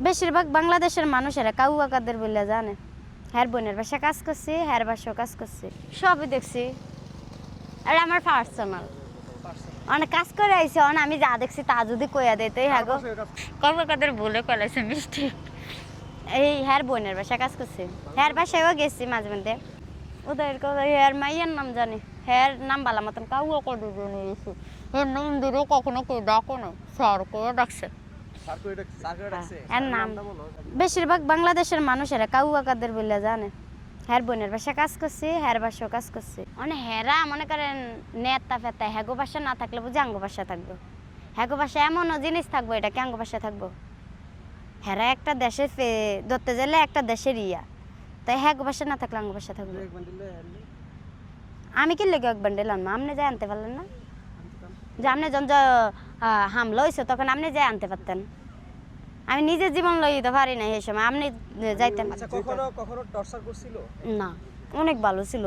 বেশিরভাগ বাংলাদেশের মানুষেরা কাউয়া কাদের বলে জানে। হ্যার বোনের বাসা কাজ করছি, হ্যার বাসাও কাজ করছি, সবই দেখছি। আর আমার পার্সোনাল অনেক কাজ করে আইছে, আমি যা দেখছি তা যদি কইয়া দেয় তো হ্যাঁ গো কাউয়া কাদের বলে কলাইছে মিষ্টি। এই হ্যার বোনের বাসা কাজ করছি, হ্যার বাসায়ও গেছি মাঝে মধ্যে। ওদের হ্যার মাইয়ের নাম জানি, হ্যার নাম বালা মতন কাউয়া করে জেনে গেছি। এর নাম ধরে কখনো কেউ ডাকো না, স্যার করে ডাকছে। এর নাম বেশিরভাগ বাংলাদেশের মানুষেরা কাউয়া কাদের বলে জানে। হ্যার বোনের বাসা কাজ করছি, হ্যার বাসাও কাজ করছি। মানে হেরা মনে করেন নেতা ফেতা, হ্যাগো বাসা না থাকলে বুঝি আঙ্গ বাসা থাকবো। হ্যাগো বাসা এমনও জিনিস থাকবো, এটা কি আঙ্গ বাসা থাকবো? হেরা একটা দেশের ধরতে গেলে একটা দেশের ইয়া, তাই হ্যাগো বাসা না থাকলে আঙ্গ বাসা থাকবো। আমি কি লেগে এক বান্ডেল আনবো? আপনি যাই আনতে পারলেন না? যে আপনি যখন হামলা হয়েছে তখন আপনি যাই আনতে পারতেন। আমি নিজের জীবন লই দিতে পারি না এই সময়, আপনি যাইতেন। আচ্ছা, কখনো টর্চার করছিল? না, অনেক ভালো ছিল।